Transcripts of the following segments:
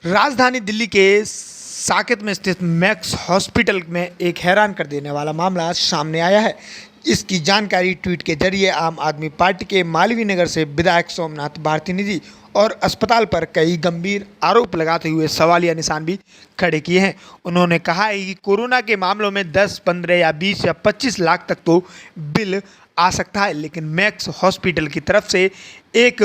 राजधानी दिल्ली के साकेत में स्थित मैक्स हॉस्पिटल में एक हैरान कर देने वाला मामला सामने आया है। इसकी जानकारी ट्वीट के जरिए आम आदमी पार्टी के मालवीय नगर से विधायक सोमनाथ भारती ने दी और अस्पताल पर कई गंभीर आरोप लगाते हुए सवालिया निशान भी खड़े किए हैं। उन्होंने कहा है कि कोरोना के मामलों में 10, 15 या 20 या 25 लाख तक तो बिल आ सकता है, लेकिन मैक्स हॉस्पिटल की तरफ से एक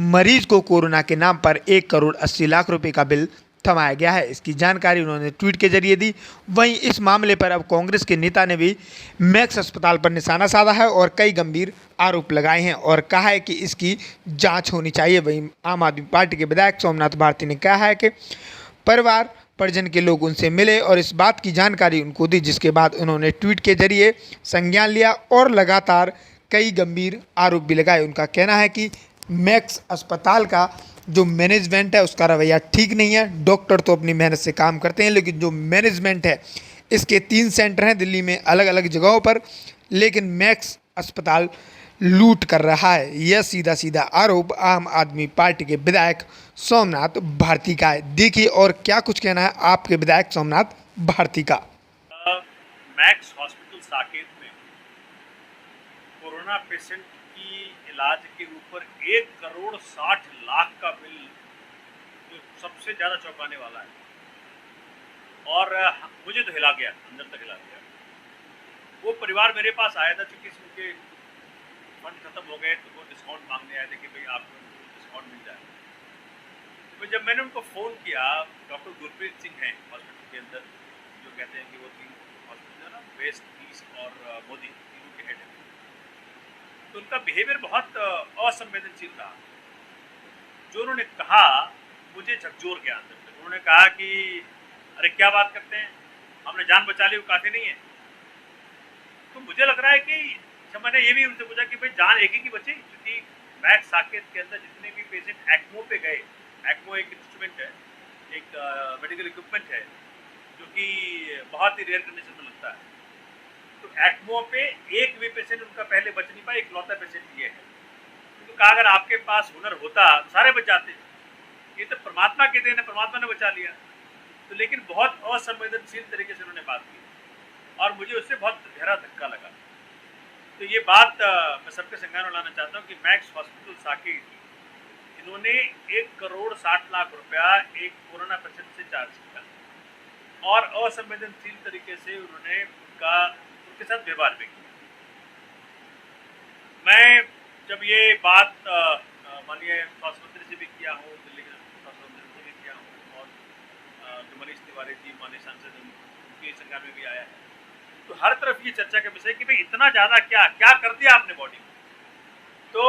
मरीज को कोरोना के नाम पर 1 करोड़ 80 लाख रुपए का बिल थमाया गया है। इसकी जानकारी उन्होंने ट्वीट के जरिए दी। वहीं इस मामले पर अब कांग्रेस के नेता ने भी मैक्स अस्पताल पर निशाना साधा है और कई गंभीर आरोप लगाए हैं और कहा है कि इसकी जांच होनी चाहिए। वहीं आम आदमी पार्टी के विधायक सोमनाथ भारती ने कहा है कि परिवार परिजन के लोग उनसे मिले और इस बात की जानकारी उनको दी, जिसके बाद उन्होंने ट्वीट के जरिए संज्ञान लिया और लगातार कई गंभीर आरोप भी लगाए। उनका कहना है कि मैक्स अस्पताल का जो मैनेजमेंट है उसका रवैया ठीक नहीं है। डॉक्टर तो अपनी मेहनत से काम करते हैं, लेकिन जो मैनेजमेंट है, इसके 3 सेंटर हैं दिल्ली में अलग अलग जगहों पर, लेकिन मैक्स अस्पताल लूट कर रहा है। यह सीधा सीधा आरोप आम आदमी पार्टी के विधायक सोमनाथ भारती का है। देखिए और क्या कुछ कहना है आपके विधायक सोमनाथ भारती का। मैक्स हॉस्पिटल साकेत में कोरोना पेशेंट की इलाज के ऊपर 1 करोड़ 60 लाख का बिल, जो सबसे ज़्यादा चौंकाने वाला है और मुझे तो हिला गया, अंदर तक हिला गया। वो परिवार मेरे पास आया था क्योंकि उनके फंड खत्म हो गए, तो वो डिस्काउंट मांगने आए थे कि भाई आपको डिस्काउंट मिल जाए। तो जब मैंने उनको फ़ोन किया, डॉक्टर गुरप्रीत सिंह हैं हॉस्पिटल के अंदर, जो कहते हैं कि वो 3 हॉस्पिटल है ना, वेस्ट, ईस्ट और मोदी, तीनों के हेड हैं। तो उनका बिहेवियर बहुत असंवेदनशील रहा। जो उन्होंने कहा मुझे झकझोर गया अंदर से। उन्होंने कहा कि अरे क्या बात करते हैं, हमने जान बचा ली, वो काफ़ी नहीं है। तो मुझे लग रहा है कि जब मैंने ये भी उनसे पूछा कि भाई जान एक ही की बची, क्योंकि मैक्स साकेत के अंदर जितने भी पेशेंट एक्मो पे गए, एक्मो एक इंस्ट्रूमेंट है, एक मेडिकल इक्विपमेंट है जो कि बहुत ही रेयर कंडीशन में लगता है। तो एक्मो पे एक भी पेशेंट उनका पहले बच नहीं पाया, इकलौता पेशेंट ये है। तो कहा अगर आपके पास हुनर होता तो सारे बच जाते, ये तो परमात्मा के देन है, परमात्मा ने बचा लिया। तो लेकिन बहुत असंवेदनशील तरीके से उन्होंने बात की और मुझे उससे बहुत गहरा धक्का लगा। तो ये बात मैं सबके संज्ञान में लाना चाहता हूँ कि मैक्स हॉस्पिटल साकेत, इन्होंने 1 करोड़ 60 लाख रुपया एक कोरोना पेशेंट से चार्ज किया और असंवेदनशील तरीके से उन्होंने उनके साथ व्यवहार भी किया। मैं जब ये बात माननीय स्वास्थ्य मंत्री से भी किया हूँ, दिल्ली के स्वास्थ्य मंत्री से भी किया हूँ और जो मनीष तिवारी जी माननीय सांसद उनके संज्ञान में भी आया है, तो हर तरफ ये चर्चा का विषय कि भाई इतना ज़्यादा क्या क्या कर दिया आपने बॉडी में। तो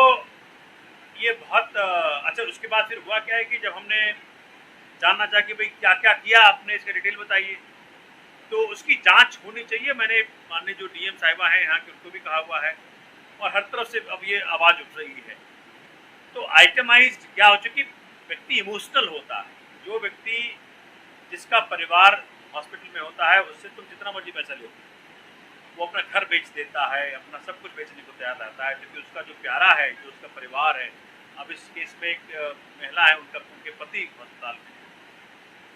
ये बहुत अच्छा। उसके बाद फिर हुआ क्या है कि जब हमने जानना चाहा कि भाई क्या क्या किया आपने, इसका डिटेल बताइए, तो उसकी जांच होनी चाहिए। मैंने माननीय जो डीएम साहिबा हैं यहाँ के, उनको भी कहा हुआ है और हर तरफ से अब ये आवाज़ उठ रही है। तो आइटमाइज क्या हो चुकी, व्यक्ति इमोशनल होता है। जो व्यक्ति जिसका परिवार हॉस्पिटल में होता है, उससे तुम जितना मर्जी पैसा लो, वो अपना घर बेच देता है, अपना सब कुछ बेचने को तैयार रहता है, क्योंकि उसका जो प्यारा है, जो उसका परिवार है। अब इस केस में एक महिला है, उनके पति अस्पताल में,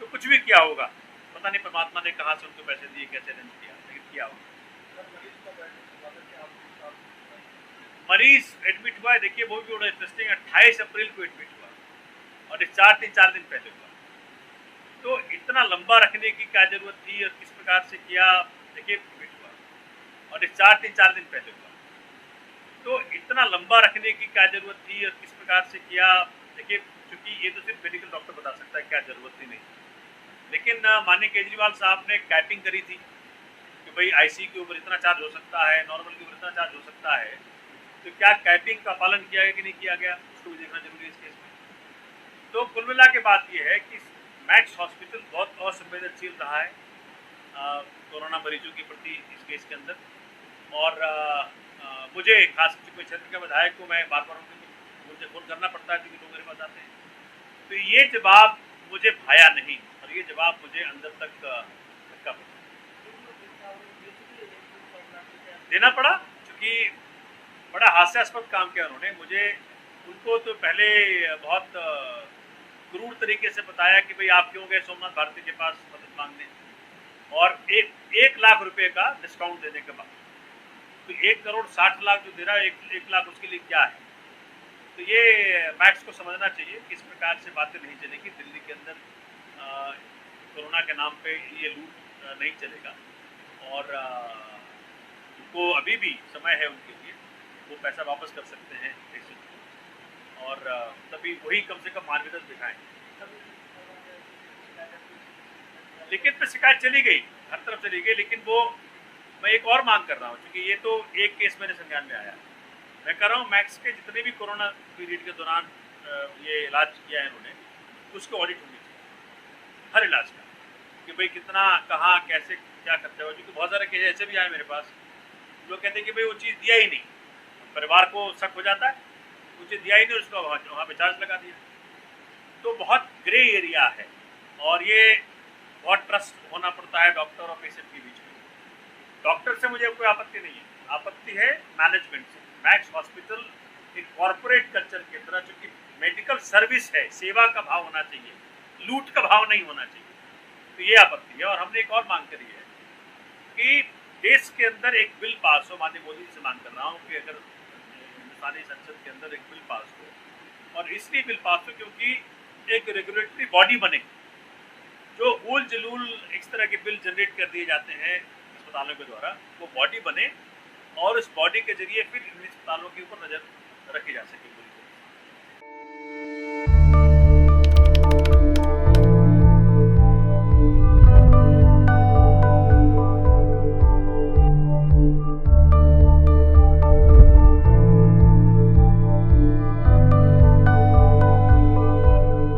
तो कुछ भी किया होगा, पता नहीं परमात्मा ने कहाँ से उनको पैसे दिए, कैसे अरेंज किया, लेकिन किया होगा। मरीज एडमिट हुआ है, देखिए वो भी बड़ा इंटरेस्टिंग, 28 अप्रैल को एडमिट हुआ और डिस्चार्ज 4 दिन पहले हुआ। तो इतना लंबा रखने की क्या जरूरत थी और किस प्रकार से किया, देखिए एडमिट हुआ और डिस्चार्ज 4 दिन पहले हुआ। तो इतना लंबा रखने की क्या जरूरत थी और किस प्रकार से किया, देखिए क्योंकि ये तो सिर्फ मेडिकल डॉक्टर बता सकता है, क्या जरूरत थी नहीं। लेकिन माननीय केजरीवाल साहब ने कैपिंग करी थी कि भाई आईसी के ऊपर इतना चार्ज हो सकता है, नॉर्मल के ऊपर इतना चार्ज हो सकता है। तो क्या कैपिंग का पालन किया गया कि नहीं किया गया, उसको भी देखना जरूरी है इस केस में। तो कुल मिला के बात यह है कि मैक्स हॉस्पिटल बहुत असंवेदनशील रहा है कोरोना मरीजों के प्रति इस केस के अंदर। और मुझे खास कोई क्षेत्र के विधायक को मैं बार बार मुझे फोन करना पड़ता है क्योंकि लोग मेरे पास आते हैं। तो ये जवाब मुझे भाया नहीं और ये जवाब मुझे अंदर तक धक्का देना पड़ा, क्योंकि बड़ा हास्यास्पद काम किया उन्होंने। मुझे उनको तो पहले बहुत क्रूर तरीके से बताया कि भाई आप क्यों गए सोमनाथ भारती के पास मदद मांगने, और 1 लाख रुपए का डिस्काउंट देने के बाद। तो 1,60,00,000 जो दे रहा है, 1 लाख उसके लिए क्या है? तो ये मैक्स को समझना चाहिए कि इस प्रकार से बातें नहीं चलेगी। दिल्ली के अंदर कोरोना के नाम पे ये लूट नहीं चलेगा, और उनको अभी भी समय है उनके लिए, वो पैसा वापस कर सकते हैं पेशेंट को, और तभी वही कम से कम मानवीयता दिखाएं। लेकिन पे शिकायत चली गई, हर तरफ चली गई, लेकिन वो मैं एक और मांग कर रहा हूँ, क्योंकि ये तो एक केस मेरे संज्ञान में आया। मैं कर रहा हूँ मैक्स के जितने भी कोरोना पीरियड के दौरान ये इलाज किया है इन्होंने, उसको ऑडिट होनी चाहिए हर इलाज का, कि भाई कितना कहाँ कैसे क्या खर्चा हो। क्योंकि बहुत सारे केस ऐसे भी आए मेरे पास, लोग कहते हैं कि भाई वो चीज़ दिया ही नहीं, परिवार को शक हो जाता है, वो चीज़ दिया ही नहीं, उसका वहाँ पे चार्ज लगा दिया। तो बहुत ग्रे एरिया है, और ये बहुत ट्रस्ट होना पड़ता है डॉक्टर और पेशेंट के बीच में। डॉक्टर से मुझे कोई आपत्ति नहीं है, आपत्ति है मैनेजमेंट से। मैक्स हॉस्पिटल एक कॉर्पोरेट कल्चर की तरह, चूंकि मेडिकल सर्विस है, सेवा का भाव होना चाहिए, लूट का भाव नहीं होना चाहिए, तो ये आपत्ति है। और हमने एक और मांग करी है कि देश के अंदर एक बिल पास हो, माननीय मोदी जी से मांग कर रहा हूँ कि अगर हिंदुस्तानी संसद के अंदर एक बिल पास हो, और इसलिए बिल पास हो क्योंकि एक रेगुलेटरी बॉडी बने, जो उल जलूल इस तरह के बिल जनरेट कर दिए जाते हैं अस्पतालों के द्वारा, वो बॉडी बने, और उस बॉडी के जरिए फिर इन अस्पतालों के ऊपर नज़र रखी जा सके।